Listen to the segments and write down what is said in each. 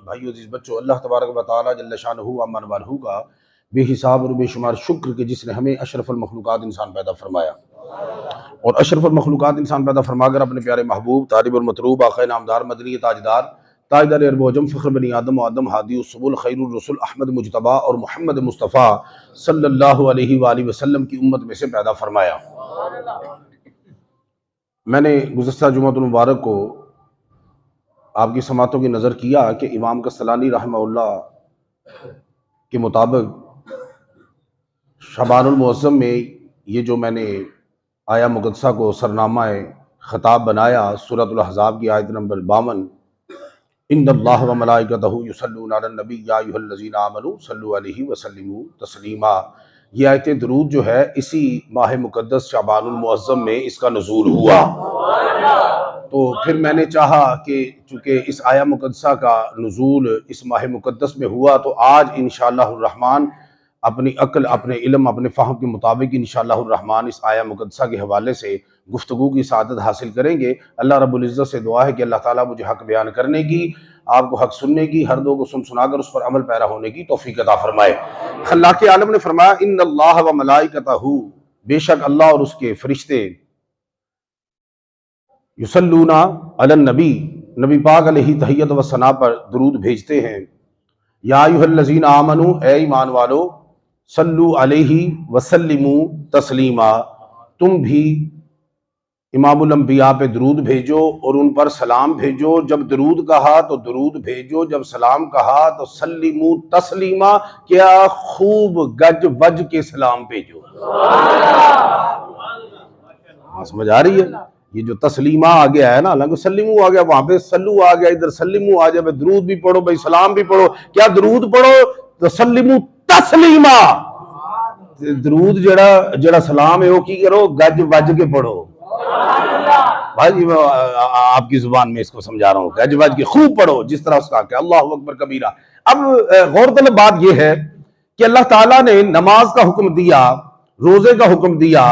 بھائیو عزیز بچوں، اللہ تبارک و تعالیٰ جل شانہ امن والہ کا بے حساب اور بے شمار شکر کہ جس نے ہمیں اشرف المخلوقات انسان پیدا فرمایا، اور اشرف المخلوقات انسان پیدا فرما کر اپنے پیارے محبوب طالب المطلوب آقا نامدار مدنی تاجدار تاجدار عرب و عجم فخر بنی آدم و آدم ہادی السبل خیر الرسل احمد مجتبیٰ اور محمد مصطفیٰ صلی اللہ علیہ وآلہ وسلم کی امت میں سے پیدا فرمایا۔ میں نے گزشتہ جمعۃ المبارک کو آپ کی سماعتوں کی نظر کیا کہ امام قسطلانی رحمہ اللہ کے مطابق شعبان المعظم میں یہ جو میں نے آیا مقدسہ کو سرنامہ خطاب بنایا، سورۃ الاحزاب کی آیت نمبر 52، ان اللہ و ملائکتہ یصلون علی النبی یا ایھا الذین آمنوا صلوا علیہ وسلموا تسلیما۔ یہ آیت درود جو ہے اسی ماہ مقدس شعبان المعظم میں اس کا نزول ہوا۔ تو پھر میں نے چاہا کہ چونکہ اس آیہ مقدسہ کا نزول اس ماہ مقدس میں ہوا تو آج انشاءاللہ الرحمن اپنی عقل، اپنے علم، اپنے فہم کے مطابق انشاءاللہ الرحمن اس آیہ مقدسہ کے حوالے سے گفتگو کی سعادت حاصل کریں گے۔ اللہ رب العزت سے دعا ہے کہ اللہ تعالیٰ مجھے حق بیان کرنے کی، آپ کو حق سننے کی، ہر دو کو سنا کر اس پر عمل پیرا ہونے کی توفیق عطا فرمائے۔ خلاق عالم نے فرمایا ان اللہ و ملائکتہ، بے شک اللہ اور اس کے فرشتے، یصلون علی النبی، نبی پاک علیہ تحیت و ثنا پر درود بھیجتے ہیں۔ یا ایھا الذین آمنوا، اے ایمان والو، صلو علیہ وسلموا تسلیما، تم بھی امام الانبیاء پہ درود بھیجو اور ان پر سلام بھیجو۔ جب درود کہا تو درود بھیجو، جب سلام کہا تو سلموا تسلیما، کیا خوب گج وج کے سلام بھیجو۔ سمجھ آ رہی ہے؟ یہ جو تسلیمہ آ گیا ہے نا، حالانکہ سلمو آ گیا، وہاں پہ سلو آ گیا، ادھر سلمو آ جائے، درود بھی پڑھو بھائی، سلام بھی پڑھو۔ کیا درود پڑھو تو سلمو تسلیما، درود جڑا سلام ہے وہ کی کرو، گج وج کے پڑھو۔ بھائی میں آپ کی زبان میں اس کو سمجھا رہا ہوں، گج وج کے خوب پڑھو جس طرح اس کا کہ اللہ اکبر کبیرہ۔ اب غور طلب بات یہ ہے کہ اللہ تعالیٰ نے نماز کا حکم دیا، روزے کا حکم دیا،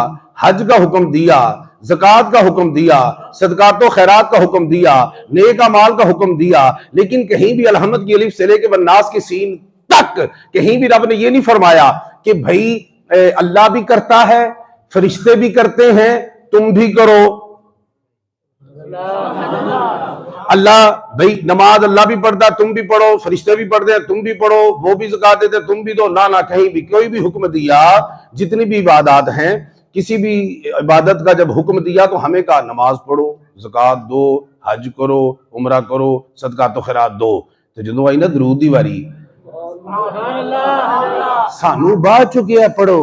حج کا حکم دیا، زکوٰۃ کا حکم دیا، صدقات و خیرات کا حکم دیا، نیک اعمال کا حکم دیا، لیکن کہیں بھی الحمد کی الف سے لے کے والناس کی سین تک کہیں بھی رب نے یہ نہیں فرمایا کہ بھائی اللہ بھی کرتا ہے، فرشتے بھی کرتے ہیں، تم بھی کرو۔ اللہ بھائی نماز اللہ بھی پڑھتا ہے تم بھی پڑھو، فرشتے بھی پڑھتے ہیں تم بھی پڑھو، وہ بھی زکوٰۃ دیتے تم بھی دو، نہ کہیں بھی کوئی بھی حکم دیا، جتنی بھی عبادات ہیں، کسی بھی عبادت کا جب حکم دیا تو ہمیں کہا نماز پڑھو، زکوٰۃ دو، حج کرو، عمرہ کرو، صدقات و خیرات دو۔ تو جدوں آئی نا درود دی واری، سانو بعد چکے ہے پڑھو،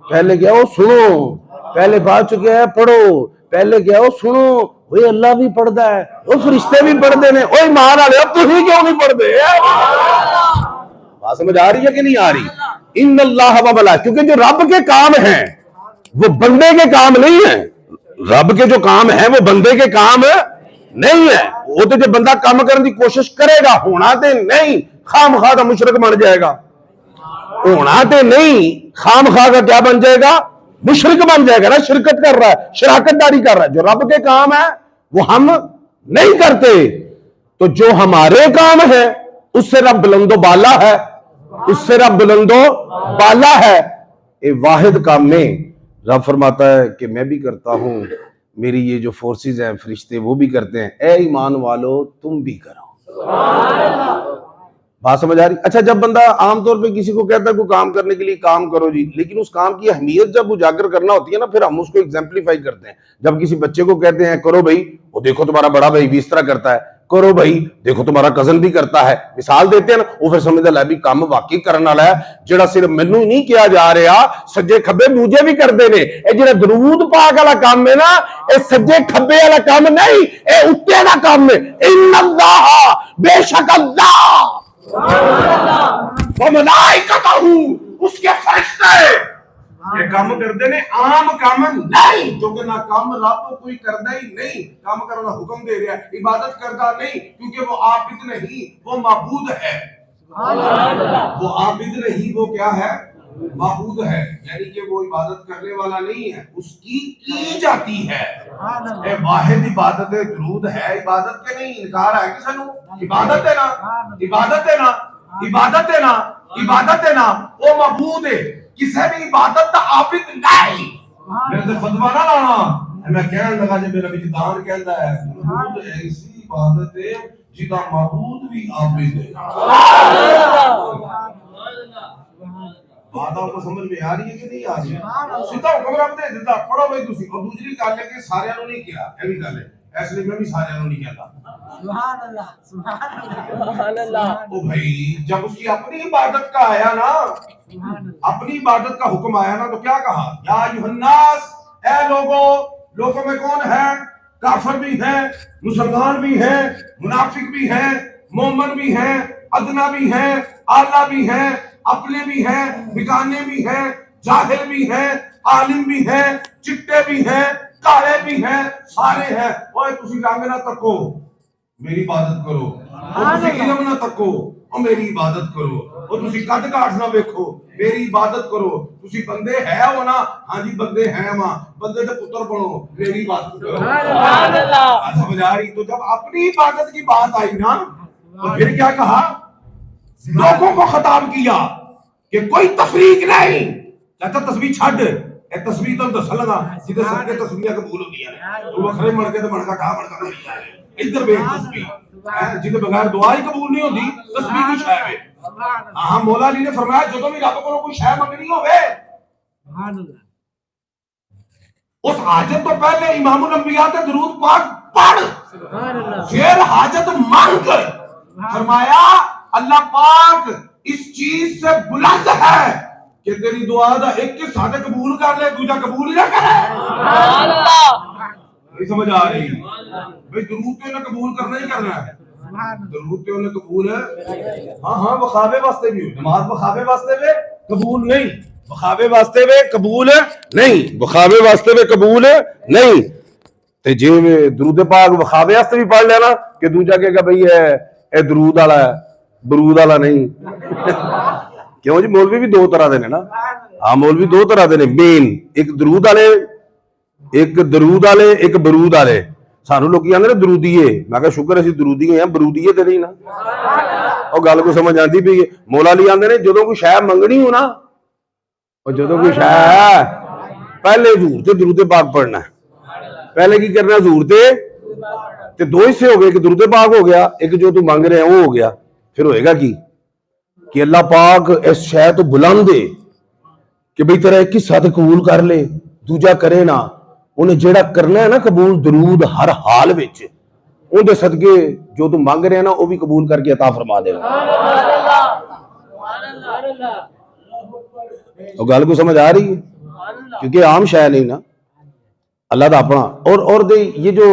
پہلے کیا ہو سنو، پہلے بعد چکے ہے پڑھو، پہلے کیا ہو سنو۔ وہ اللہ بھی پڑھتا ہے، وہ فرشتے بھی پڑھتے ہیں، وہ ایمان والے اب تسی کیوں نہیں پڑھتے؟ بات سمجھ آ رہی ہے کہ نہیں آ رہی؟ ان اللہ و ملائکتہ، کیونکہ جو رب کے کام ہیں وہ بندے کے کام نہیں ہیں۔ رب کے جو کام ہیں وہ بندے کے کام نہیں ہیں۔ وہ تو جو بندہ کام کرنے کی کوشش کرے گا، ہونا تے نہیں، خام خواہ کا مشرک بن جائے گا، ہونا تے نہیں، خام خواہ کا کیا بن جائے گا؟ مشرک بن جائے گا نا، شرکت کر رہا ہے، شراکت داری کر رہا ہے۔ جو رب کے کام ہے وہ ہم نہیں کرتے، تو جو ہمارے کام ہے اس سے رب بلند و بالا ہے، اس سے رب بلند و بالا ہے۔ اے واحد کام میں رب فرماتا ہے کہ میں بھی کرتا ہوں، میری یہ جو فورسز ہیں فرشتے وہ بھی کرتے ہیں، اے ایمان والو تم بھی کرو۔ بات سمجھ آ رہی؟ اچھا جب بندہ عام طور پہ کسی کو کہتا ہے کوئی کام کرنے کے لیے کام کرو جی، لیکن اس کام کی اہمیت جب اجاگر کرنا ہوتی ہے نا، پھر ہم اس کو ایگزامپلیفائی کرتے ہیں۔ جب کسی بچے کو کہتے ہیں کرو بھائی، وہ دیکھو تمہارا بڑا بھائی بھی اس طرح کرتا ہے، کرو بھائی دیکھو تمہارا کزن بھی کرتا ہے، مثال دیتے ہیں نا، وہ پھر سمجھتا ہے بھی کام واقعی کرنے والا ہے، جڑا صرف مینوں ہی نہیں کیا جا رہا، سجے کھبے دوجے بھی کرتے نے۔ اے جڑا درود پاک والا کام ہے نا، اے سجے کھبے والا کام نہیں، اے اتے دا کام ہے۔ ان اللہ، بے شک اللہ، وملائکتہ، اس کے فرشتے یہ کام کرتے نے، عام کام نہیں، کیونکہ نہ کام رب کوئی کرنا ہی نہیں، کام کرنا حکم دے رہا ہے، عبادت کرتا نہیں، کیونکہ وہ عابد نہیں، وہ معبود ہے۔ وہ عابد نہیں، وہ کیا ہے؟ معبود ہے، یعنی کہ وہ عبادت کرنے والا نہیں ہے، اس کی جاتی ہے۔ اے واحد عبادت درود ہے، عبادت کے نہیں انکار ہے کہ سنو عبادت ہے نا، عبادت ہے نا، عبادت ہے نا، عبادت ہے نا، وہ معبود ہے، کسے بھی عبادت دا عابد نہیں۔ میرے سے فتوہ نہ لانا، میں کہنے لگا جب میرا وجدان کہتا ہے درود ایسی عبادت ہے جدا معبود بھی عابد ہے۔ بات آپ کو سمجھ میں آ رہی ہے کہ نہیں آ رہی ہے؟ سیدھا حکم رب دے دیتا پڑھو بھائی تسی، اور دوسری گل ہے کہ سارے نوں نہیں کیا، یہ بھی گل ہے، اس لیے میں بھی سارے نوں نہیں کہتا۔ سبحان اللہ، سبحان اللہ۔ او بھائی جب اس کی اپنی عبادت کا آیا نا، اپنی عبادت کا حکم آیا نا، تو کیا کہا؟ یا ایھا الناس، اے لوگوں میں کون ہے؟ کافر بھی ہیں، مسلمان بھی ہیں، منافق بھی ہیں، مومن بھی ہیں، ادنا بھی ہیں، اعلیٰ بھی ہیں، اپنے بھی ہیں، بگانے بھی ہیں، جاہل بھی ہیں، عالم بھی ہیں، چٹے بھی ہیں، کالے بھی ہیں، سارے ہیں۔ اوے تسی رنگ نہ تکو، میری عبادت کرو، اور تسی علم نہ تکو، اور میری عبادت کرو، اور تسی قد کاٹ نہ دیکھو، میری عبادت کرو، تسی بندے ہے ہو نا، ہاں جی بندے ہیں ماں، بندے دے پتر بنو، میری عبادت کرو۔ سبحان اللہ۔ سمجھ آ رہی؟ تو جب اپنی عبادت کی بات آئی نا، تو پھر کیا کہا؟ لوگوں کو خطاب کیا کہ کوئی تفریق نہیں، کہتا تسبیح چھڈ، اے تسبیح تو دس لگا جدے سب کے تسبیحاں قبول ہوندی ہیں، تو وکھرے مڑ کے تے مڑکا ٹھا مڑکا نہیں جائے ادھر بیٹھ تسبیح جدے بغیر دعا ہی قبول نہیں ہوندی، تسبیح کی شے ہے۔ ہاں مولا علی نے فرمایا جدوں بھی رب کو کوئی شے منگنی ہوے، سبحان اللہ، اس حاجت تو پہلے امام الانبیاء تے درود پاک پڑھ، سبحان اللہ، پھر حاجت مانگ۔ فرمایا اللہ پاک اس چیز سے بلند ہے کہ تیری دعا دا ایک حصہ تے قبول کر لے، دوسرا قبول ہی نہ کرے۔ سبحان اللہ۔ یہ سمجھ آ رہی بھئی درود تو نے قبول کرنا ہی کرنا ہے، درود تو نے قبول ہے، ہاں بخابے واسطے بھی، نماز بخابے واسطے بھی قبول نہیں، بخابے واسطے بھی قبول نہیں، بخابے واسطے بھی قبول نہیں۔ تے جی درود پاک بخابے واسطے بھی پڑھ لینا کہ دوجا کہے گا بھئی اے درود والا ہے، برود والا نہیں۔ کیوں جی مولوی بھی دو طرح دے نے نا، ہاں مولوی دو طرح دے نے مین، ایک درود والے، ایک درود والے، ایک برود والے۔ سانو لوکی آندے نے درودیے، میں کہا شکر اسی درودیے ہیں، برودیے تے نہیں نا۔ او گل کو سمجھ آندی بھی مولا علی آندے نے جدوں کوئی شے منگنی ہو نا، اور جدوں کوئی شے پہلے حضور تے درود پاک پڑھنا ہے، پہلے کی کرنا حضور تے دو حصے ہو گئے، ایک درود پاک ہو گیا، ایک جو تو مانگ رہے ہیں وہ ہو گیا۔ پھر ہوئے گا کی کہ اللہ پاک اس شے تو بلند دے کہ بھئی تیرا ایک حصہ تے قبول کر لے، دوجا کرے نا، انہیں جیڑا کرنا ہے نا قبول درود ہر حال وچ، ان دے صدقے جو تو مانگ رہے ہیں نا وہ بھی قبول کر کے عطا فرما دے گا۔ تو گل کو سمجھ آ رہی ہے؟ کیونکہ عام شے نہیں نا، اللہ دا اپنا۔ اور دے یہ جو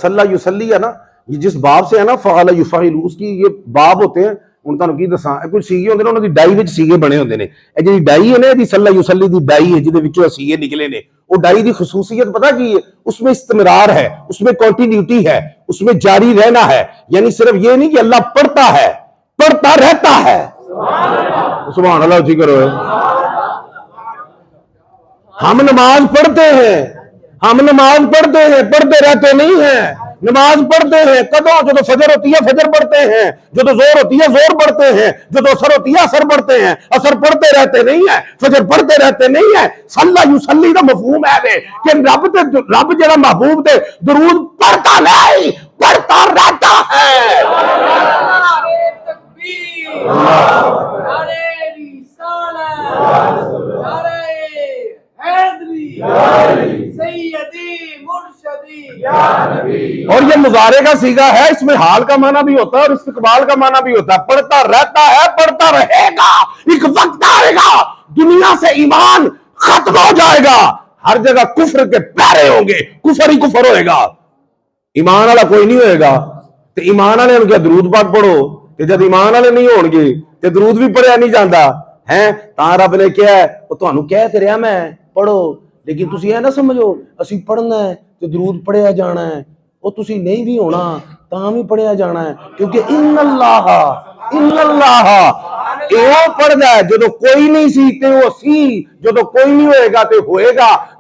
صلی یصلی ہے نا، یہ جس باب سے ہے نا فعل یفعل، اس کی یہ باب ہوتے ہیں، ان تانوں کی دساں، کچھ سیگے ہوندے نے، انہاں دی ڈائی وچ سیگے بنے ہوندے نے، اے جڑی ڈائی ہے نا دی صلی یصلی دی ڈائی ہے جدے وچوں سیگے نکلے نے، وہ ڈائی دی خصوصیت پتہ کی ہے؟ اس میں استمرار ہے، اس میں کنٹینیوٹی ہے، اس میں جاری رہنا ہے، یعنی صرف یہ نہیں کہ اللہ پڑھتا ہے، پڑھتا رہتا ہے۔ سبحان اللہ اچھی کرو۔ ہم نماز پڑھتے ہیں، ہم نماز پڑھتے ہیں، پڑھتے رہتے نہیں ہیں، نماز پڑھتے ہیں کدوں؟ جدو فجر ہوتی ہے فجر پڑھتے ہیں، جدو زور ہوتی ہے زور پڑھتے ہیں، جدو اثر ہوتی ہے اثر پڑھتے ہیں، اثر پڑھتے رہتے نہیں ہیں، فجر پڑھتے رہتے نہیں ہیں۔ صلی یصلی دا مفہوم ہے وے کہ رب جڑا محبوب دے درود پڑھتا نہیں، پڑھتا رہتا ہے۔ اور یہ مضارع کا صیغہ ہے، اس میں حال کا معنی بھی ہوتا ہے اور استقبال کا معنی بھی ہوتا ہے۔ پڑھتا رہتا ہے، پڑھتا رہے گا، ایک وقت آئے گا دنیا سے ایمان ختم ہو جائے گا، ہر جگہ کفر کے پیرے ہوں گے، کفر ہی کفر ہوئے گا، ایمان والا کوئی نہیں ہوئے گا۔ تو ایمان والے ان کے درود پاک پڑھو، کہ جب ایمان والے نہیں ہون گے تو درود بھی پڑھیا نہیں جاندہ ہے۔ تاں رب نے کیا ہے، وہ تو انہوں کہہ تے رہا میں پڑھو، لیکن تسی یہ نہ سمجھو اسی پڑھنا ہے تو درود پڑھیا جانا ہے، وہ تسی نہیں بھی ہونا تاں بھی پڑھیا جانا ہے، کیونکہ ان اللہ ਇਹ ਪੜਦਾ ਜਦੋਂ ਕੋਈ ਨਹੀਂ ਸੀ ਤੇ ਉਹ ਸੀ, ਜਦੋਂ ਕੋਈ ਨਹੀਂ ਹੋਏਗਾ ਤੇ ਹੋਏਗਾ,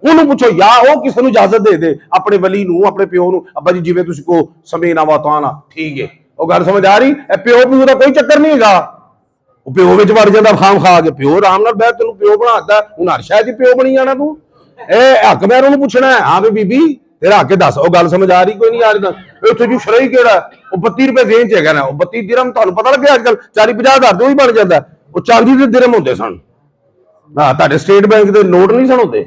ਉਹਨੂੰ ਪੁੱਛੋ, ਜਾਂ ਉਹ ਕਿਸੇ ਨੂੰ ਇਜਾਜ਼ਤ ਦੇ ਦੇ ਆਪਣੇ ਵਲੀ ਨੂੰ ਆਪਣੇ ਪਿਓ ਨੂੰ, ਅੱਬਾ ਜੀ ਜਿਵੇਂ ਤੁਸੀਂ ਕੋ ਸਮੇਂ ਨਾ ਵਾਤਾਨਾ ਠੀਕ ਹੈ। ਉਹ ਗੱਲ ਸਮਝ ਆ ਰਹੀ ਹੈ? ਪਿਓ ਪਿਓ ਦਾ ਕੋਈ ਚੱਕਰ ਨਹੀਂ ਹੈਗਾ, ਉਹ ਪਿਓ ਵਿੱਚ ਵੜ ਜਾਂਦਾ ਖਾਮ ਖਾ ਕੇ, ਪਿਓ ਆਰਾਮ ਨਾਲ ਬਹਿ ਤੈਨੂੰ ਪਿਓ ਬਣਾਤਾ, ਹੁਣ ਹਰ ਸ਼ਾਇਦ ਹੀ ਪਿਓ ਬਣੀ ਜਾਣਾ ਤੂੰ, ਇਹ ਹੱਕ ਮੈਂ ਉਹਨੂੰ ਪੁੱਛਣਾ ਹੈ, ਹਾਂ ਵੀ ਬੀਬੀ ਤੇਰਾ ਹੱਕ ਦੱਸ। ਉਹ ਗੱਲ ਸਮਝ ਆ ਰਹੀ ਕੋਈ ਨਹੀਂ ਆ ਰਹੀ? ਇੱਥੇ ਜੀ ਸ਼ਰਈ ਕਿਹੜਾ, ਉਹ 32 ਰੁਪਏ ਦੇਣ ਚ ਹੈਗਾ ਨਾ, ਉਹ 32 ਦਿਰਹਮ ਤੁਹਾਨੂੰ ਪਤਾ ਲੱਗਿਆ ਅੱਜ ਕੱਲ 40-50 ਹਜ਼ਾਰ ਦੇ ਹੀ ਬਣ ਜਾਂਦਾ, ਉਹ ਚਾਂਦੀ ਦੇ ਦਿਰਹਮ ਹੁੰਦੇ ਸਨ, ਹਾਂ ਤੁਹਾਡੇ ਸਟੇਟ ਬੈਂਕ ਦੇ ਨੋਟ ਨਹੀਂ ਸਨ ਹੁੰਦੇ।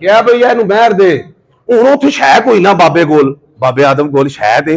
ਕਿਹਾ ਭਈ ਇਹਨੂੰ ਮਹਿਰ ਦੇ। ਹੁਣ ਉੱਥੇ ਸ਼ੈ ਕੋਈ ਨਾ ਬਾਬੇ ਕੋਲ, ਬਾਬੇ ਆਦਮ ਕੋਲ ਸ਼ੈ ਤੇ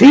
ਸੀ,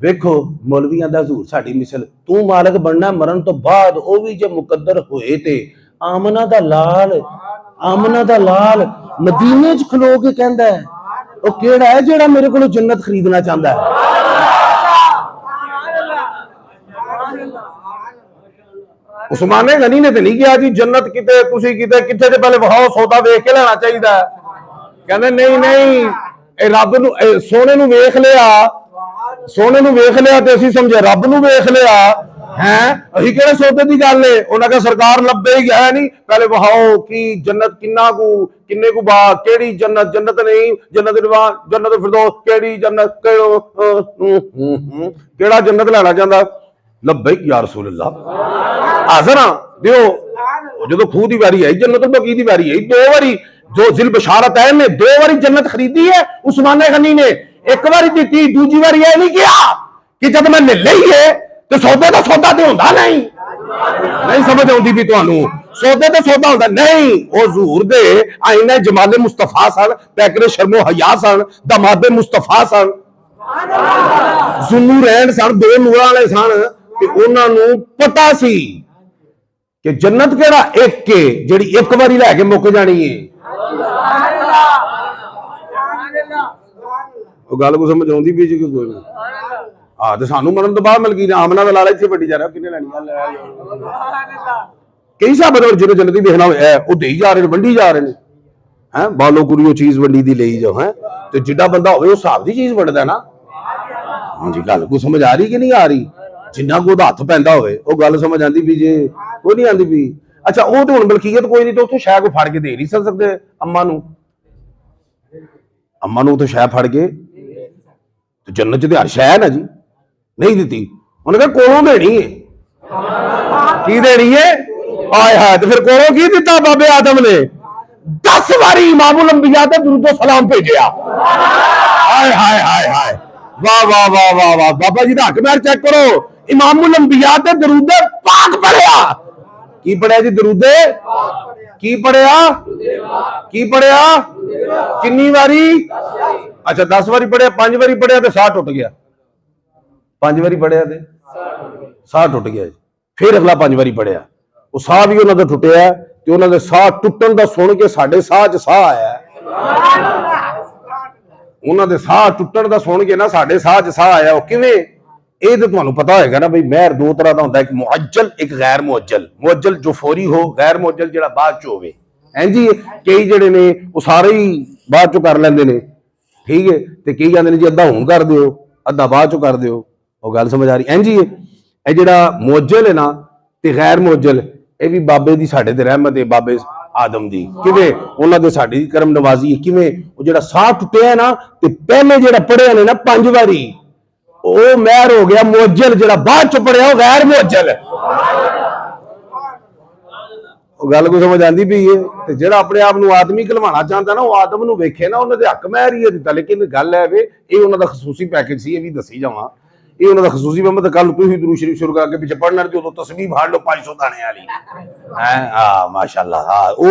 ਵੇਖੋ ਮੌਲਵੀਆਂ ਦਾ ਹਜ਼ੂਰ ਸਾਡੀ ਮਿਸਲ, ਤੂੰ ਮਾਲਕ ਬਣਨਾ ਮਰਨ ਤੋਂ ਬਾਅਦ, ਉਹ ਵੀ ਜੇ ਮੁਕੱਦਰ ਹੋਏ ਤੇ ਆਮਨਾ ਦਾ ਲਾਲ ਮਦੀਨੇ ਚ ਖਲੋ ਕੇ ਕਹਿੰਦਾ ਹੈ, ਉਹ ਕਿਹੜਾ ਹੈ ਜਿਹੜਾ ਮੇਰੇ ਕੋਲੋਂ ਜੰਨਤ ਖਰੀਦਣਾ ਚਾਹੁੰਦਾ ਹੈ। ਉਸਮਾਨੇ ਗਨੀ ਨੇ ਤੇ ਨਹੀਂ ਕਿਹਾ ਜੀ ਜੰਨਤ ਕਿਤੇ ਤੁਸੀਂ ਕਿੱਥੇ ਤੇ ਪਹਿਲੇ ਵਹਾਓ ਸੌਦਾ ਵੇਖ ਕੇ ਲੈਣਾ ਚਾਹੀਦਾ, ਕਹਿੰਦੇ ਨਹੀਂ ਇਹ ਰੱਬ ਨੂੰ ਸੋਨੇ ਨੂੰ ਵੇਖ ਲਿਆ ਸੋਨੇ ਨੂੰ ਵੇਖ ਲਿਆ ਤੇ ਅਸੀਂ ਸਮਝੇ ਰੱਬ ਨੂੰ ਵੇਖ ਲਿਆ ਹੈ। ਅਸੀਂ ਕਿਹੜੇ ਸੌਦੇ ਦੀ ਗੱਲ ਏ। ਉਹਨਾਂ ਕਹਾ ਸਰਕਾਰ ਲੱਭੇ ਹੀ ਹੈ ਨਹੀਂ, ਪਹਿਲੇ ਵਹਾਓ ਕੀ ਜੰਨਤ ਕਿੰਨੇ ਕੁ ਬਾਗ, ਕਿਹੜੀ ਜੰਨਤ, ਜੰਨਤ ਨਹੀਂ ਜੰਨਤ ਨਿਵਾਨ, ਜੰਨਤ ਫਿਰਦੌਸ, ਕਿਹੜੀ ਜੰਨਤ, ਕਿਹੜਾ ਜੰਨਤ ਲੈਣਾ ਚਾਹੁੰਦਾ। ਲੱਭੈਕ ਯਾ ਰਸੂਲ ਅੱਲਾਹ, ਹਾਜ਼ਰ ਹਾਂ ਦਿਓ। ਜਦੋਂ ਖੂਹ ਦੀ ਵਾਰੀ ਆਈ, ਜੰਨਤ ਬਕੀ ਦੀ ਵਾਰੀ ਆਈ, 2 ਵਾਰੀ ਜੋ ਜ਼ਿਲ ਬਸ਼ਾਰਤ ਹੈ ਨੇ 2 ਵਾਰੀ ਜੰਨਤ ਖਰੀਦੀ ਹੈ ਉਸਮਾਨ ਗਨੀ ਨੇ, 1 ਵਾਰੀ ਦਿੱਤੀ, ਦੂਜੀ ਵਾਰੀ ਇਹ ਨਹੀਂ ਕਿਹਾ ਕਿ ਜਦ ਮੈਂ ਲੈ ਲਈਏ ਤੇ ਸੌਦੇ ਦਾ ਸੌਦਾ ਤੇ ਹੁੰਦਾ ਨਹੀਂ ਸਮਝ ਆਉਂਦੀ ਵੀ ਤੁਹਾਨੂੰ, ਸੌਦੇ ਤੇ ਸੌਦਾ ਹੁੰਦਾ ਨਹੀਂ। ਉਹ ਹਜ਼ੂਰ ਦੇ ਆਇਨਾ ਜਮਾਲੇ ਮੁਸਤਫਾ ਸਨ, ਪੈਕਰੇ ਸ਼ਰਮੋ ਹਯਾ ਸਨ, ਦਮਾਦੇ ਮੁਸਤਫਾ ਸਨ, ਜ਼ੁੰਨੂ ਰਹਿਣ ਸਨ, 2 ਨੂਰਾਂ ਵਾਲੇ ਸਨ ਤੇ ਉਹਨਾਂ ਨੂੰ ਪਤਾ ਸੀ ਕਿ ਜੰਨਤ ਕਿਹੜਾ ਇੱਕ ਹੈ ਜਿਹੜੀ 1 ਵਾਰੀ ਲੈ ਕੇ ਮੁੱਕ ਜਾਣੀ ਹੈ। ਉਹ ਗੱਲ ਕੋ ਸਮਝ ਆਉਂਦੀ ਵੀ ਜੀ ਕੋਈ ਹਾਂ ਤੇ ਸਾਨੂੰ ਮਰਨ ਤੋਂ ਬਾਅਦ ਮਲਕੀ ਆਮਨਾ ਦਾ ਲਾਲਾ ਇੱਥੇ ਵੱਡੀ ਜਾ ਰਿਹਾ, ਕਿੰਨੇ ਲੈਣੀ ਕਈ ਸਾਹਬ ਜਦੋਂ ਜੰਨਤੀ ਦੇਖਣਾ ਹੋਇਆ ਉਹ ਦੇਈ ਜਾ ਰਹੇ ਨੇ, ਵੰਡੀ ਜਾ ਰਹੇ ਨੇ ਹੈ। ਬਾਲੋ ਕੁੜੀ ਉਹ ਚੀਜ਼ ਵੰਡੀ ਦੀ ਲਈ ਜਾਓ ਹੈ, ਤੇ ਜਿੱਡਾ ਬੰਦਾ ਹੋਵੇ ਉਹ ਹਿਸਾਬ ਦੀ ਚੀਜ਼ ਵੰਡਦਾ ਨਾ। ਹਾਂਜੀ ਗੱਲ ਕੋ ਸਮਝ ਆ ਰਹੀ ਕਿ ਨਹੀਂ ਆ ਰਹੀ। ਜਿੰਨਾ ਕੋ ਉਹਦਾ ਹੱਥ ਪੈਂਦਾ ਹੋਵੇ ਉਹ ਗੱਲ ਸਮਝ ਆਂਦੀ ਵੀ ਜੇ ਉਹ ਨਹੀਂ ਆਂਦੀ ਵੀ। ਅੱਛਾ ਉਹ ਤੇ ਹੁਣ ਮਲਕੀਅਤ ਕੋਈ ਨਹੀਂ ਤੇ ਉੱਥੋਂ ਸ਼ੈ ਕੋ ਫੜ ਕੇ ਦੇ ਨਹੀਂ ਸਕਦੇ ਅੰਮਾ ਨੂੰ ਉੱਥੋਂ ਸ਼ੈ ਫੜ ਕੇ ਤੇ ਜੰਨਤ ਚ ਤੇ ਹਰ ਸ਼ੈ ਹੈ ਨਾ ਜੀ, ਨਹੀਂ ਦਿੱਤੀ ਉਹਨੇ ਕਿਹਾ ਕੋਲੋਂ ਦੇਣੀ ਹੈ। ਕੀ ਦੇਣੀ ਹੈ? ਆਏ ਹਾਏ, ਤੇ ਫਿਰ ਕੋਲੋਂ ਕੀ ਦਿੱਤਾ ਬਾਬੇ ਆਦਮ ਨੇ? 10 ਵਾਰੀ ਇਮਾਮੁਲ ਅੰਬਿਆ ਤੇ ਦੁਰੂਦ ਸਲਾਮ ਭੇਜਿਆ। ਆਏ ਹਾਏ ਹਾਏ ਹਾਏ, ਵਾਹ ਵਾਹ ਵਾਹ ਵਾਹ ਵਾਹ, ਬਾਬਾ ਜੀ ਦਾ ਹੱਕ ਮੈਰ ਚੈੱਕ ਕਰੋ। ਇਮਾਮੁਲ ਅੰਬਿਆ ਤੇ ਦਰੂਦ ਪਾਕ ਪੜਿਆ। ਕੀ ਪੜਿਆ ਜੀ? ਦਰੂਦ ਕੀ ਪੜਿਆ? ਕੀ ਪੜਿਆ? ਕਿੰਨੀ ਵਾਰੀ? ਅੱਛਾ 10 ਵਾਰੀ ਪੜਿਆ, 5 ਵਾਰੀ ਪੜਿਆ ਤੇ ਸਾਹ ਟੁੱਟ ਗਿਆ। 5 ਵਾਰੀ ਪੜਿਆ ਤੇ ਸਾਹ ਟੁੱਟ ਗਿਆ ਜੀ। ਫਿਰ ਅਗਲਾ 5 ਵਾਰੀ ਪੜਿਆ, ਉਹ ਸਾਹ ਵੀ ਉਹਨਾਂ ਦਾ ਟੁੱਟਿਆ ਤੇ ਉਹਨਾਂ ਦੇ ਸਾਹ ਟੁੱਟਣ ਦਾ ਸੁਣ ਕੇ ਸਾਡੇ ਸਾਹ 'ਚ ਸਾਹ ਆਇਆ। ਉਹਨਾਂ ਦੇ ਸਾਹ ਟੁੱਟਣ ਦਾ ਸੁਣ ਕੇ ਨਾ ਸਾਡੇ ਸਾਹ 'ਚ ਸਾਹ ਆਇਆ। ਉਹ ਕਿਵੇਂ? ਇਹ ਤਾਂ ਤੁਹਾਨੂੰ ਪਤਾ ਹੋਏਗਾ ਨਾ ਬਈ ਮਹਿਰ 2 ਤਰ੍ਹਾਂ ਦਾ ਹੁੰਦਾ, ਇੱਕ ਮੁਅੱਜਲ, ਇੱਕ ਗੈਰ ਮੁਅੱਜਲ। ਮੁਅੱਜਲ ਜੋ ਫੌਰੀ ਹੋ, ਗੈਰ ਮੁਅੱਜਲ ਜਿਹੜਾ ਬਾਅਦ 'ਚ ਹੋਵੇ। ਹਾਂਜੀ ਕਈ ਜਿਹੜੇ ਨੇ ਉਹ ਸਾਰੇ ਹੀ ਬਾਅਦ 'ਚੋਂ ਕਰ ਲੈਂਦੇ ਨੇ, ਠੀਕ ਹੈ, ਤੇ ਕਈ ਜਾਂਦੇ ਨੇ ਜੀ ਅੱਧਾ ਹੁਣ ਕਰ ਦਿਓ, ਅੱਧਾ ਬਾਅਦ 'ਚੋਂ ਕਰ ਦਿਓ। ਉਹ ਗੱਲ ਸਮਝ ਆ ਰਹੀ? ਇੰਝ ਹੀ ਇਹ ਜਿਹੜਾ ਮੁਅੱਜਲ ਹੈ ਨਾ ਤੇ ਗੈਰ ਮੁਅੱਜਲ, ਇਹ ਵੀ ਬਾਬੇ ਦੀ ਸਾਡੇ ਤੇ ਰਹਿਮਤ ਹੈ, ਬਾਬੇ ਆਦਮ ਦੀ। ਕਿਵੇਂ? ਉਹਨਾਂ ਦੇ ਸਾਡੀ ਕਰਮ ਨਵਾਜ਼ੀ ਹੈ। ਕਿਵੇਂ? ਉਹ ਜਿਹੜਾ ਸਾਹ ਟੁੱਟਿਆ ਨਾ ਤੇ ਪਹਿਲੇ ਜਿਹੜਾ ਪੜਿਆ ਨੇ ਨਾ 5 ਵਾਰੀ, ਉਹ ਮਹਿਰ ਹੋ ਗਿਆ ਮੁਅੱਜਲ। ਜਿਹੜਾ ਬਾਅਦ ਚ ਪੜਿਆ ਉਹ ਗੈਰ ਮੁਅੱਜਲ। ਉਹ ਗੱਲ ਕੋ ਸਮਝ ਆਂਦੀ ਪਈ ਹੈ। ਤੇ ਜਿਹੜਾ ਆਪਣੇ ਆਪ ਨੂੰ ਆਦਮੀ ਕਲਵਾਣਾ ਚਾਹੁੰਦਾ ਨਾ, ਉਹ ਆਦਮ ਨੂੰ ਵੇਖੇ ਨਾ, ਉਹਨਾਂ ਦੇ ਹੱਕ ਮਹਿਰ ਹੀ ਦਿੱਤਾ। ਲੇਕਿਨ ਗੱਲ ਹੈ ਵੇ ਇਹ ਉਹਨਾਂ ਦਾ ਖਸੂਸੀ ਪੈਕੇਜ ਸੀ, ਇਹ ਵੀ ਦੱਸੀ ਜਾਵਾਂ। ਇਹ ਉਹਨਾਂ ਦਾ ਖਸੂਸੀ ਮਤ ਕੱਲ ਤੁਸੀਂ ਦਰੂਦ ਸ਼ਰੀਫ ਸ਼ੁਰੂ ਕਰਕੇ ਪਿੱਛੇ ਪੜ੍ਹਨਾ ਤੇ ਉਦੋਂ ਤਸਬੀਹ ਫਾੜ ਲਓ 500 ਦਾਣੇ ਵਾਲੀ ਹੈ। ਹਾਂ ਮਾਸ਼ਾਅੱਲਾ, ਹਾਂ ਉਹ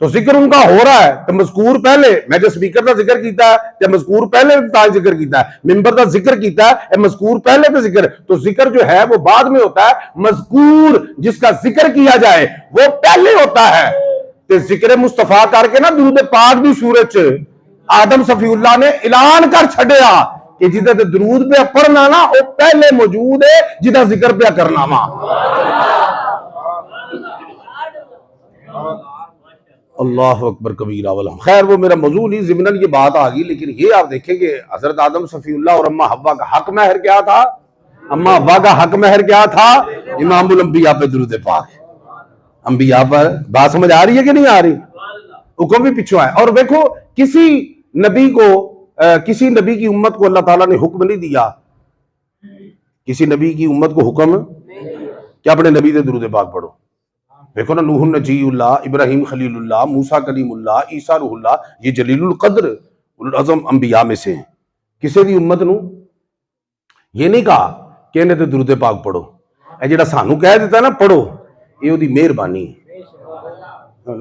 تو ذکر ان کا ہو رہا ہے تو مذکور پہلے، میں جو سپیکر کا ذکر کیتا ہے یا مذکور پہلے تاج ذکر کیتا ہے، ممبر کا ذکر کیتا ہے مذکور پہلے پہ ذکر، تو ذکر جو ہے وہ بعد میں ہوتا ہے، مذکور جس کا ذکر کیا جائے وہ پہلے ہوتا ہے۔ تو ذکر مصطفیٰ کر کے نا درود پاک دی صورت آدم صفی اللہ نے اعلان کر چھڑیا کہ جدہ درود پہ پڑھنا نا وہ پہلے موجود ہے جدہ ذکر پہ کرنا وا۔ اللہ اکبر کبیرہ والحمد۔ خیر وہ میرا موضوع نہیں، ضمناً یہ بات آ گئی، لیکن یہ آپ دیکھیں کہ حضرت آدم صفی اللہ اور اماں حوا کا حق مہر کیا تھا؟ اماں حوا کا حق مہر کیا تھا؟ امام الانبیاء پہ درود پاک۔ انبیاء پر بات سمجھ آ رہی ہے کہ نہیں آ رہی؟ حکم بھی پیچھے آئے۔ اور دیکھو کسی نبی کی امت کو اللہ تعالیٰ نے حکم نہیں دیا، کسی نبی کی امت کو حکم کہ اپنے نبی سے درود پاک پڑھو۔ دیکھو نا، نوح نجی اللہ، ابراہیم خلیل اللہ، موسیٰ کلیم اللہ، عیسیٰ روح اللہ، یہ جلیل القدر العظم انبیاء میں سے ہیں۔ کسی دی امت نو یہ نہیں کہا کہ انہیں تے درود پاک پڑھو، اے جڑا سانو کہہ دیتا ہے نا پڑھو، یہ دی مہربانی ہے۔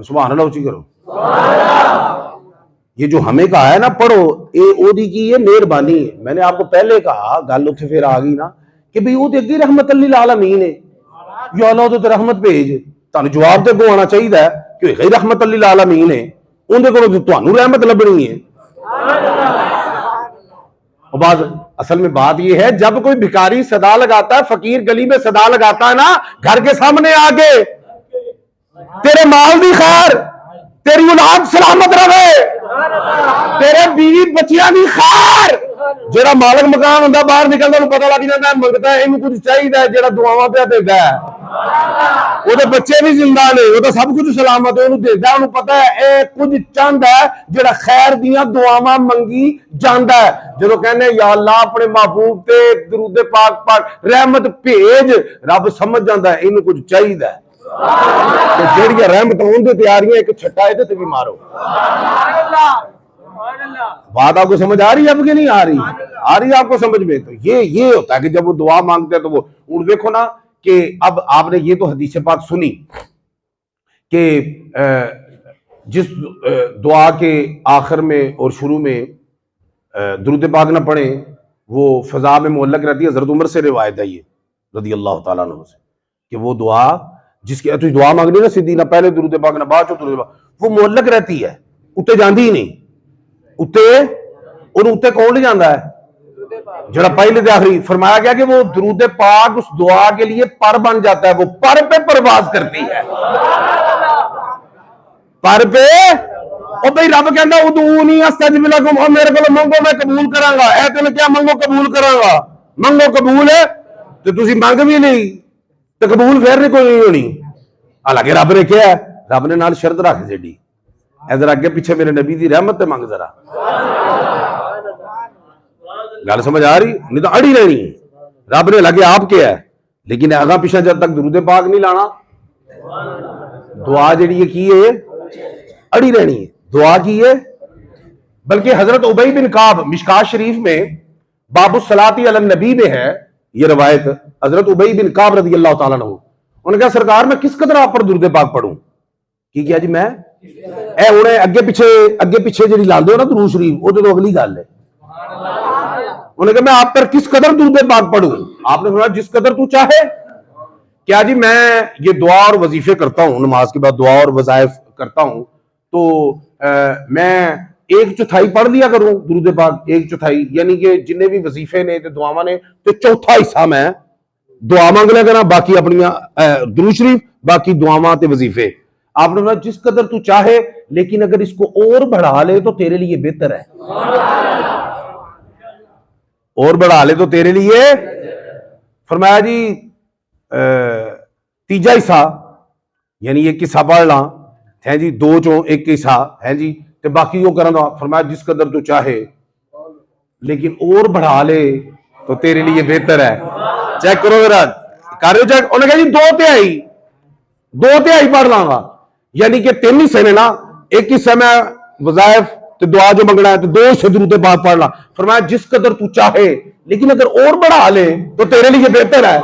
سبحان اللہ اچھی کرو۔ یہ جو ہمیں کہا ہے نا پڑھو، یہ او دی کی یہ مہربانی ہے۔ میں نے آپ کو پہلے کہا، گل اتھے پھر آ گئی نا کہ بھئی وہ تے اگی رحمت للعالمین ہے، یا اللہ تو رحمت بھیج، تانوں جواب تے کو آنا چاہیے کہ غیر رحمت للعالمین ہے، ان دے کو تانوں رحمت لبنی ہے۔ اور بعض اصل میں بات یہ ہے، جب کوئی بھکاری صدا لگاتا ہے، فقیر گلی میں صدا لگاتا ہے نا، گھر کے سامنے آگے تیرے مال دی خیر، تیری اولاد سلامت رہے، تیرے بیوی بچیاں دی خیر، جڑا مالک مکان ہوندا باہر نکلدا نوں پتہ لگ جاندا ہے منگتا ہے اینوں کچھ چاہیے، جڑا دعاواں پہ دیندا ہے وہ تو بچے بھی زندہ نے، وہ تو سب کچھ سلامت ہے، انہوں دیندا، انہوں پتہ ہے اے کچھ چاہندا ہے جڑا خیر دیاں دعاواں منگی جاندا ہے۔ جدوں کہنے یا اللہ اپنے محبوب تے درود پاک پڑھ رحمت بھیج، رب سمجھ جاندا ہے اینوں کچھ چاہیے کہ جڑیاں رحمت ہون دے تیاریاں ایک چھٹا ہے تے بھی مارو۔ بات آپ کو سمجھ آ رہی ہے اب کہ نہیں آ رہی؟ آ رہی ہے آپ کو سمجھ میں؟ تو یہ ہوتا ہے کہ جب وہ دعا مانگتے ہیں تو وہ دیکھو نا کہ اب آپ نے یہ تو حدیث پاک سنی کہ جس دعا کے آخر میں اور شروع میں درود پاک نہ پڑھیں وہ فضا میں معلق رہتی ہے۔ حضرت عمر سے روایت ہے یہ رضی اللہ تعالیٰ عنہ سے کہ وہ دعا جس کی تو دعا مانگنی نا سیدھی، نہ پہلے درود پاک نہ بعد درود پاک، وہ معلق رہتی ہے، اتے جاندی ہی نہیں، اتے کون لے جاندہ ہے؟ جڑا پہلے دے آخری فرمایا گیا کہ وہ درود پاک اس دعا کے لیے پر بن جاتا ہے، وہ پر پہ پرواز کرتی ہے، پر پہ۔ اور بھئی رب کہندا ادعونی استجب لکم، اور میرے کو منگو میں قبول کراں گا۔ اے تینے کیا منگو قبول کراں گا، منگو قبول ہے تو تسی مانگ بھی نہیں تو قبول پھر نہیں کوئی نہیں ہونی۔ حالانکہ رب نے کیا ہے، رب نے نال شرط رکھ جیڑی ادھر اگے پیچھے میرے نبی دی رحمت تے مانگ ذرا۔ گل سمجھ آ رہی؟ نہیں تو اڑی رہنی ہے، رب نے لگے آپ کیا ہے، لیکن آگاں پیچھے جب تک درود پاک نہیں لانا دعا جڑی ہے کی ہے اڑی رہنی ہے، دعا کی ہے۔ بلکہ حضرت ابی بن کعب مشکات شریف میں باب الصلاۃ علی النبی میں ہے یہ روایت، حضرت ابی بن کعب رضی اللہ تعالیٰ عنہ، انہوں نے کہا سرکار میں کس قدر آپ پر درود پاک پڑھوں؟ کی کیا جی میں اے انہیں اگے پیچھے جڑی لاندے ہو نا درود شریف وہ تو اگلی گل ہے۔ انہوں نے کہا میں آپ پر کس قدر درود پاک پڑھوں؟ آپ نے فرمایا جس قدر تو چاہے۔ کیا جی میں یہ دعا اور وظیفے کرتا ہوں، نماز کے بعد دعا اور وظائف کرتا ہوں تو میں 1/4 پڑھ لیا کروں درود پاک، 1/4 یعنی کہ جنہیں بھی وظیفے نے تے دعاواں نے تے چوتھا حصہ میں دعا مانگ لیا کرنا، باقی اپنی درود شریف، باقی دعاواں تے وظیفے۔ آپ نے فرمایا جس قدر تو چاہے، لیکن اگر اس کو اور بڑھا لے تو تیرے لیے بہتر ہے، اور بڑھا لے تو تیرے لیے۔ فرمایا جی تیجا حصہ یعنی ایک حصہ پڑھ لاں ہے جی، 2 چوں 1 حصہ ہے جی تے باقی وہ کرنا۔ فرمایا جس قدر تو چاہے لیکن اور بڑھا لے تو تیرے لیے بہتر ہے۔ چیک کرو ذرا، کر رہے ہو چیک؟ انہوں نے کہا جی 2/3 پڑھ لاں گا، یعنی کہ 3 حصے نے نا، 1 حصہ میں وظائف تو دعا جو منگنا ہے تو 2 حصے درود پاک پڑھ لا۔ فرمایا جس قدر تو چاہے لیکن اگر اور بڑھا لے تو تیرے لیے بہتر ہے۔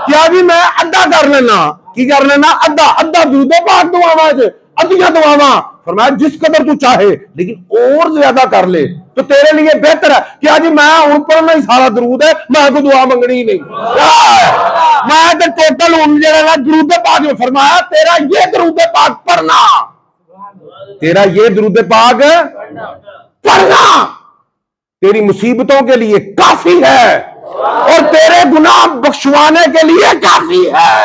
کیا جی میں ادھا کر لینا، کی کر لینا؟ ادھا درود پاک دعاواں وچ ادیاں دعاواں، فرمایا جس قدر تو چاہے لیکن اور زیادہ کر لے تو تیرے لیے بہتر ہے. کیا جی میں ہوں پڑھنا ہی سارا درود ہے، میں کوئی دعا منگنی ہی نہیں، میں تو ٹوٹل ہوں جڑا درود پاک میں. فرمایا تیرا یہ درود پاک پڑھنا، تیرا یہ درود پاک پڑھنا تیری مصیبتوں کے لیے کافی ہے اور تیرے گناہ بخشوانے کے لیے کافی ہے.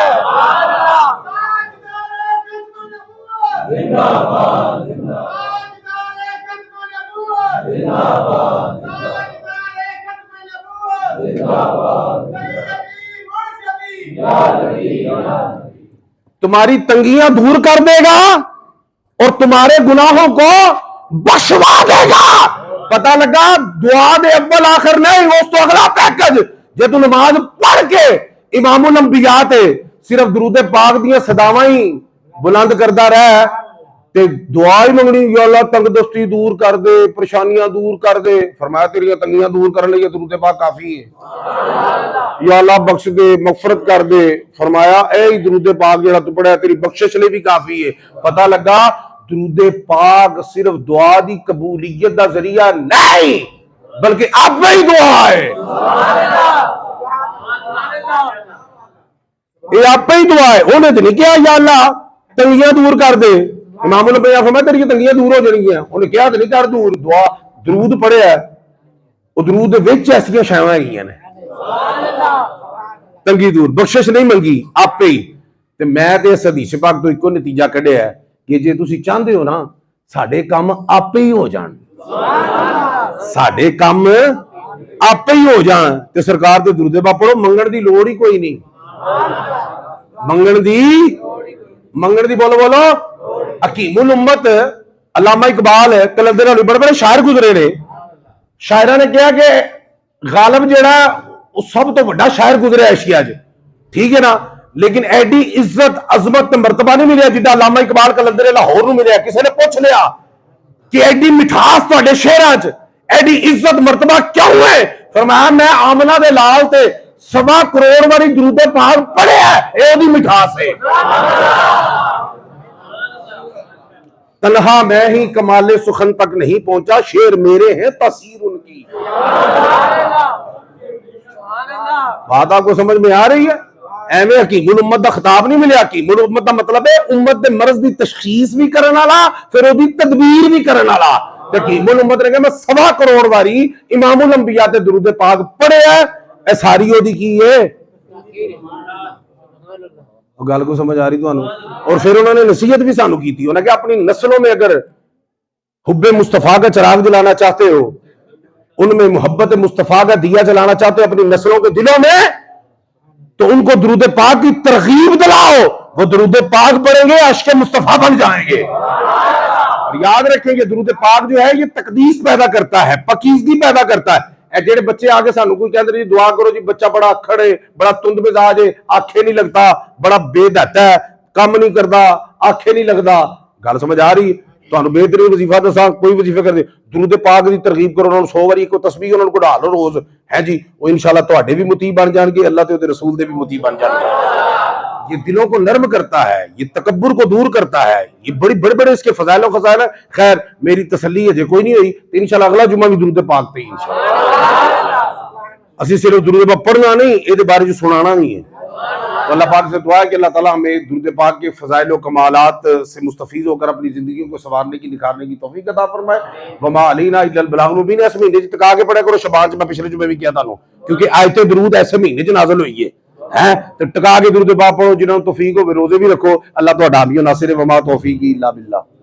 تمہاری تنگیاں دور کر دے گا اور تمہارے گناہوں کو بخشوا دے گا. پتہ لگا دعا دے اول آخر نہیں، اس تو اگلا پیکج. جے تو نماز پڑھ کے امام الانبیاء تے صرف درود پاک دیاں صداواں ہی بلند کردا رہے تے دعا ہی منگنی، یا اللہ تنگ دستی دور کر دے، پریشانیاں دور کر دے. فرمایا تیریاں تنگیاں دور کرنے لئے درود پاک کافی ہے. یا اللہ بخش دے، مغفرت کر دے. فرمایا اے درود پاک جڑا تو پڑھا تیری بخشش لئے بھی کافی ہے. پتہ لگا درود پاک صرف دعا دی قبولیت دا ذریعہ نہیں بلکہ اب ہی دعا ہے. یہ آپ ہی دعا ہے. انہیں تو نہیں کیا یا اللہ تنگیاں دور کر دے. امام الانبیاء فرمایا تیری تنگیاں دور ہو جائیں گی. انہیں کیا تو نہیں کر دور. دعا درود پڑھے ہے، وہ درود وچ ایسیاں شاواں گئی نے. تنگی دور، بخشش نہیں منگی، آپ ہی. تے میں تے اس حدیث پاک تو ایک نتیجہ کڈیا ہے کہ جے تسی چاہندے ہو نا ساڈے کام آپ ہی ہو جان، ساڈے کام آپ ہی ہو جان تے سرکار دے درود پاک پڑھو، منگن دی لوڑ ہی کوئی نہیں. منگن دی بولو حکیم الامت علامہ اقبال کلندر علی بڑے بڑے شاعر گزرے نے. شاعرہ نے کہا کہ غالب جڑا وہ سب تو بڑا شاعر گزرے ایشیا چ، ٹھیک ہے نا، لیکن ایڈی عزت عظمت مرتبہ نہیں ملیا جدا علامہ اقبال کلندر لاہور نو ملیا. کسی نے پوچھ لیا کہ ایڈی مٹھاس تواڈے شعراں چ، ایڈی عزت مرتبہ کیوں ہے؟ فرمایا میں آمنہ دے لال تے 1.25 کروڑ والی درود پاک پڑھے ہے، اے دی مٹھاس ہے. تنہا میں ہی کمال سخن تک نہیں پہنچا، شعر میرے ہیں تاثیر ان کی. بات آپ کو سمجھ میں آ رہی ہے؟ ایویں حکیم الامت دا خطاب نہیں ملیا. حکیم الامت دا مطلب ہے امت دے مرض دی تشخیص بھی کرن والا پھر او دی تدبیر بھی کرن والا. حکیم الامت نے کہا میں 1.25 کروڑ واری امام الانبیاء تے درود پاک پڑھے ہے، اے ساری او دی کی ہے. گل کو سمجھ آ رہی تو. اور پھر انہوں نے نصیحت بھی سانو کی تھی، انہوں نے کہا اپنی نسلوں میں اگر حب مصطفیٰ کا چراغ جلانا چاہتے ہو، ان میں محبت مصطفیٰ کا دیا جلانا چاہتے ہو اپنی نسلوں کے دلوں میں، تو ان کو درود پاک کی ترغیب دلاؤ. وہ درود پاک پڑھیں گے عشق مصطفیٰ بن جائیں گے. اور یاد رکھیں کہ درود پاک جو ہے یہ تقدیس پیدا کرتا ہے، پاکیزگی پیدا کرتا ہے. اے جڑے بچے آگے سانو کوئی کہندے جی دعا کرو جی بچہ بڑا اکھڑ ہے، بڑا تند مزاج ہے، آنکھیں نہیں لگتا، بڑا بے دہتا ہے، کام نہیں کردا، آنکھیں نہیں لگدا. گل سمجھ آ رہی؟ تانوں بہترین وظیفہ دساں، کوئی وظیفہ کر دے درود پاک دی ترغیب کرو، انہاں نوں 100 واری کوئی تسبیح انہاں نوں کو ڈال لو روز، ہے جی وہ انشاءاللہ تواڈے بھی مطیع بن جان گے، اللہ تے اودے رسول دے بھی مطیع بن جان گے. یہ دلوں کو نرم کرتا ہے، یہ تکبر کو دور کرتا ہے، یہ بڑے بڑے اس کے فضائل و خزائن ہیں. خیر میری تسلی ہے جے کوئی نہیں ہوئی تو انشاءاللہ اگلا جمعہ بھی درود پاک پہ انشاءاللہ. اسی صرف درود پاک پڑھنا نہیں، اے بارے جو سنانا نہیں ہے. تو اللہ پاک سے دعا ہے کہ اللہ تعالیٰ ہمیں درود پاک کے فضائل و کمالات سے مستفیض ہو کر اپنی زندگیوں کو سنوارنے کی، نکھارنے کی توفیق عطا فرمائے. وما علینا الا البلاغ المبین. اس مہینے تک آگے پڑھا کرو شعبان میں پچھلے جمعے بھی کیا تھا کیونکہ آیت درود ایسے مہینے نازل ہوئی ہے تو ٹکا کے درود پاک پڑھو. جنہوں توفیق ہو روزے بھی رکھو. اللہ تو حامی و ناصر وما توفیقی الا باللہ.